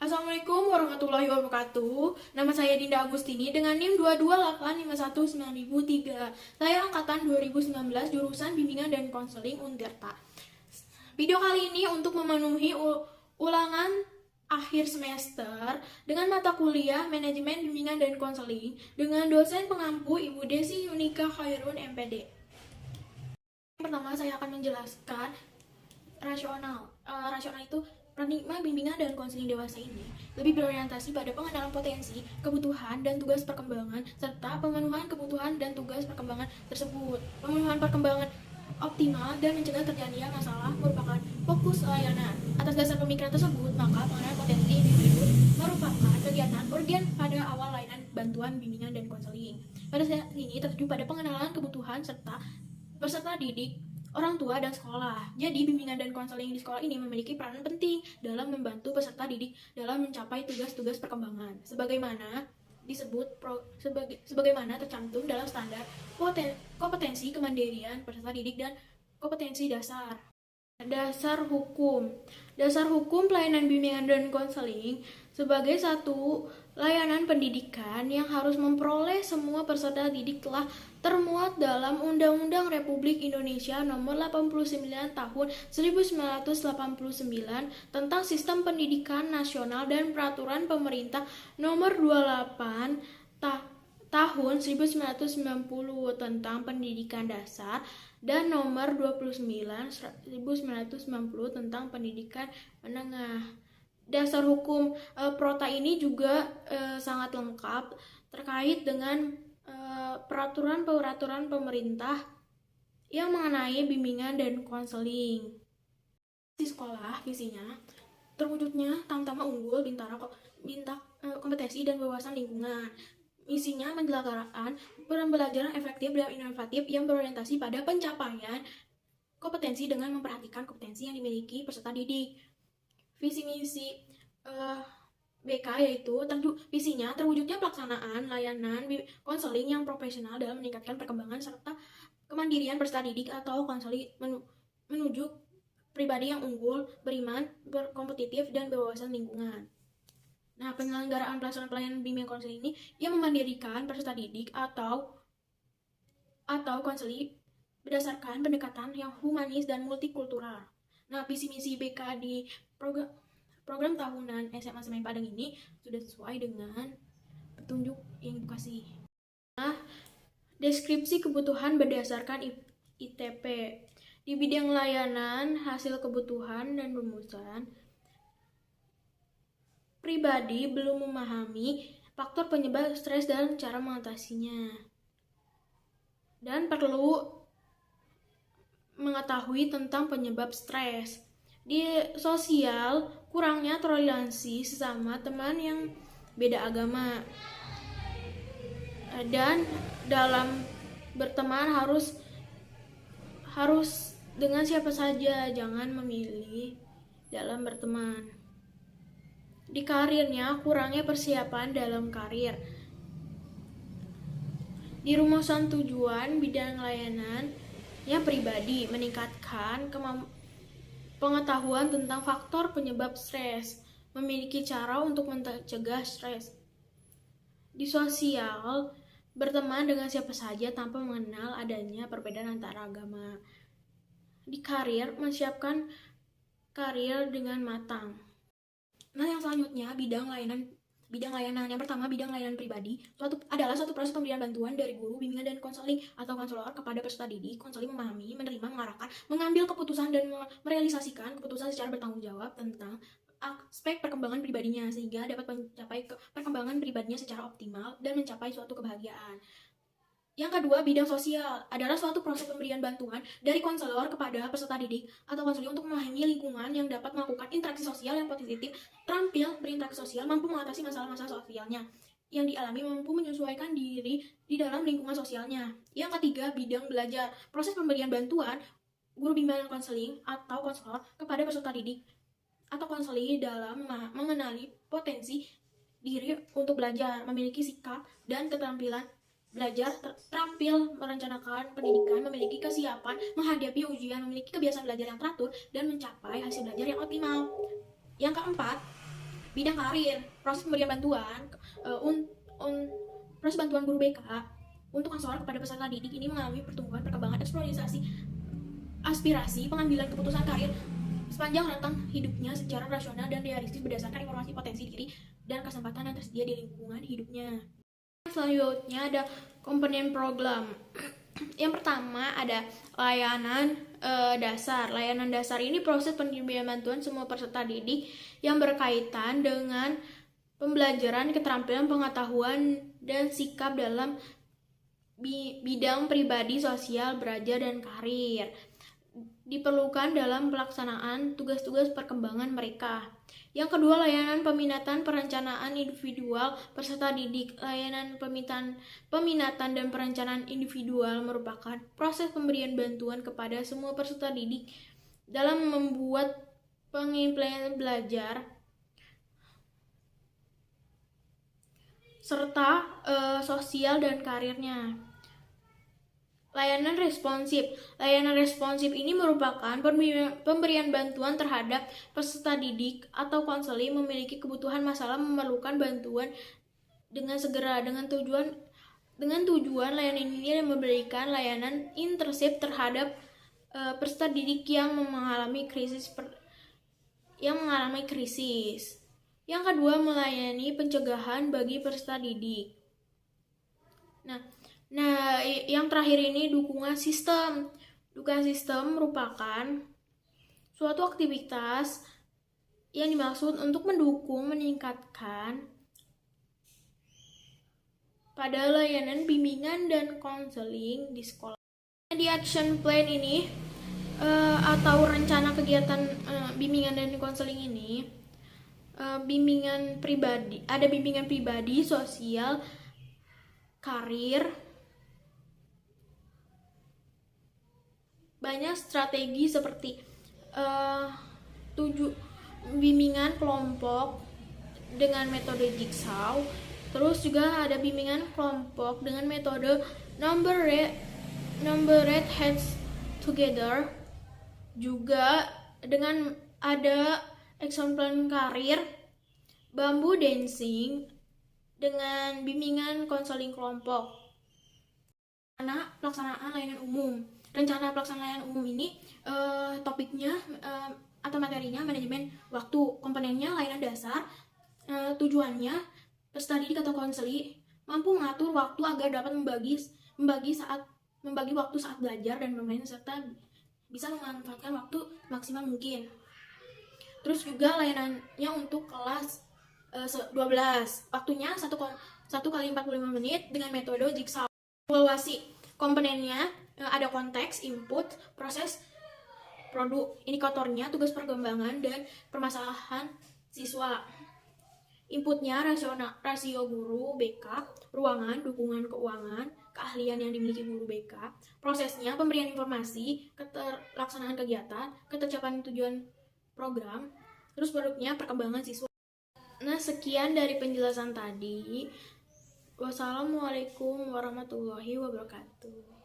Assalamualaikum warahmatullahi wabarakatuh. Nama saya Dinda Agustini dengan NIM 2285193. Saya angkatan 2019 jurusan Bimbingan dan Konseling Untirta. Video kali ini untuk memenuhi ulangan akhir semester dengan mata kuliah Manajemen Bimbingan dan Konseling dengan dosen pengampu Ibu Desi Yunika Khairun MPD. Pertama saya akan menjelaskan rasional. Rasional itu paradigma bimbingan dan konseling dewasa ini lebih berorientasi pada pengenalan potensi, kebutuhan, dan tugas perkembangan, serta pemenuhan kebutuhan dan tugas perkembangan tersebut. Pemenuhan perkembangan optimal dan mencegah terjadinya masalah merupakan fokus layanan. Atas dasar pemikiran tersebut, maka pengenalan potensi individu merupakan kegiatan urgen pada awal layanan bantuan bimbingan dan konseling. Pada saat ini tertuju pada pengenalan kebutuhan serta peserta didik, orang tua, dan sekolah. Jadi, bimbingan dan konseling di sekolah ini memiliki peranan penting dalam membantu peserta didik dalam mencapai tugas-tugas perkembangan. Sebagaimana tercantum dalam standar kompetensi kemandirian peserta didik dan kompetensi dasar. Dasar hukum pelayanan bimbingan dan konseling sebagai satu layanan pendidikan yang harus memperoleh semua peserta didik telah termuat dalam Undang-Undang Republik Indonesia Nomor 89 Tahun 1989 tentang Sistem Pendidikan Nasional dan Peraturan Pemerintah Nomor 28 Tahun 1990 tentang Pendidikan Dasar dan Nomor 29 1990 tentang Pendidikan Menengah. Dasar hukum Prota ini juga sangat lengkap terkait dengan peraturan pemerintah yang mengenai bimbingan dan konseling. Di sekolah, visinya terwujudnya Tamtama Unggul Bintara kompetensi dan wawasan lingkungan. Misinya menyelenggarakan pembelajaran efektif dan inovatif yang berorientasi pada pencapaian kompetensi dengan memperhatikan kompetensi yang dimiliki peserta didik. Visi misi BK yaitu visinya terwujudnya pelaksanaan layanan konseling yang profesional dalam meningkatkan perkembangan serta kemandirian peserta didik atau konseling menuju pribadi yang unggul, beriman, berkompetitif, dan berwawasan lingkungan. Nah, penyelenggaraan pelaksanaan pelayanan bimbingan konseling ini yang memandirikan peserta didik atau konseling berdasarkan pendekatan yang humanis dan multikultural. Nah, visi misi BK di program tahunan SMA Semen Padang ini sudah sesuai dengan petunjuk yang dikasih. Nah, deskripsi kebutuhan berdasarkan ITP. Di bidang layanan, hasil kebutuhan dan rumusan, pribadi belum memahami faktor penyebab stres dan cara mengatasinya. Dan perlu mengetahui tentang penyebab stres. Di sosial, kurangnya toleransi sesama teman yang beda agama. Dan dalam berteman harus dengan siapa saja, jangan memilih dalam berteman. Di karirnya, kurangnya persiapan dalam karir. Di rumusan tujuan bidang layanan yang pribadi, meningkatkan pengetahuan tentang faktor penyebab stres, memiliki cara untuk mencegah stres. Di sosial, berteman dengan siapa saja tanpa mengenal adanya perbedaan antara agama. Di karir, menyiapkan karir dengan matang. Nah, yang selanjutnya bidang layanan. Yang pertama, bidang layanan pribadi adalah suatu proses pemberian bantuan dari guru, bimbingan, dan konseling atau konselor kepada peserta didik. Konseling memahami, menerima, mengarahkan, mengambil keputusan, dan merealisasikan keputusan secara bertanggung jawab tentang aspek perkembangan pribadinya sehingga dapat mencapai perkembangan pribadinya secara optimal dan mencapai suatu kebahagiaan. Yang kedua, bidang sosial adalah suatu proses pemberian bantuan dari konselor kepada peserta didik atau konseling untuk memahami lingkungan yang dapat melakukan interaksi sosial yang positif, terampil berinteraksi sosial, mampu mengatasi masalah-masalah sosialnya yang dialami, mampu menyesuaikan diri di dalam lingkungan sosialnya. Yang ketiga, bidang belajar. Proses pemberian bantuan guru bimbingan konseling atau konselor kepada peserta didik atau konseling dalam mengenali potensi diri untuk belajar, memiliki sikap dan keterampilan belajar, terampil merencanakan pendidikan, memiliki kesiapan menghadapi ujian, memiliki kebiasaan belajar yang teratur, dan mencapai hasil belajar yang optimal. Yang keempat, Bidang karir, proses pemberian bantuan proses bantuan guru BK untuk ansor kepada peserta didik ini mengalami pertumbuhan, perkembangan, eksplorasi aspirasi, pengambilan keputusan karir sepanjang rentang hidupnya secara rasional dan realistis berdasarkan informasi potensi diri dan kesempatan yang tersedia di lingkungan hidupnya. Selanjutnya ada komponen program. Yang pertama ada layanan dasar. Layanan dasar ini proses pemberian bantuan semua peserta didik yang berkaitan dengan pembelajaran, keterampilan, pengetahuan, dan sikap dalam bidang pribadi, sosial, belajar, dan karir. Diperlukan dalam pelaksanaan tugas-tugas perkembangan mereka. Yang kedua, layanan peminatan perencanaan individual peserta didik. Layanan peminatan dan perencanaan individual merupakan proses pemberian bantuan kepada semua peserta didik dalam membuat pengimplementasian belajar serta sosial dan karirnya. Layanan responsif. Layanan responsif ini merupakan pemberian bantuan terhadap peserta didik atau konseling memiliki kebutuhan masalah memerlukan bantuan dengan segera dengan tujuan layanan ini memberikan layanan intensif terhadap peserta didik yang mengalami krisis. Yang kedua, melayani pencegahan bagi peserta didik. Nah, yang terakhir ini dukungan sistem. Dukungan sistem merupakan suatu aktivitas yang dimaksud untuk mendukung, meningkatkan pada layanan bimbingan dan konseling di sekolah. Di action plan ini atau rencana kegiatan bimbingan dan konseling ini, bimbingan pribadi, sosial, karir, banyak strategi seperti bimbingan kelompok dengan metode jigsaw, terus juga ada bimbingan kelompok dengan metode number rate heads together, juga dengan ada action plan karir, bambu dancing, dengan bimbingan konseling kelompok. Pelaksanaan layanan umum. Rencana pelaksanaan layanan umum ini topiknya atau materinya manajemen waktu, komponennya layanan dasar, tujuannya peserta didik atau konseli mampu mengatur waktu agar dapat membagi waktu saat belajar dan bermain serta bisa memanfaatkan waktu maksimal mungkin. Terus juga layanannya untuk kelas 12, waktunya 1 kali 45 menit dengan metode jigsaw. Evaluasi komponennya ada konteks, input, proses, produk, indikatornya, tugas perkembangan, dan permasalahan siswa. Inputnya rasio guru BK, ruangan, dukungan keuangan, keahlian yang dimiliki guru BK, prosesnya pemberian informasi, keterlaksanaan kegiatan, ketercapaian tujuan program, terus produknya perkembangan siswa. Nah, sekian dari penjelasan tadi. Wassalamualaikum warahmatullahi wabarakatuh.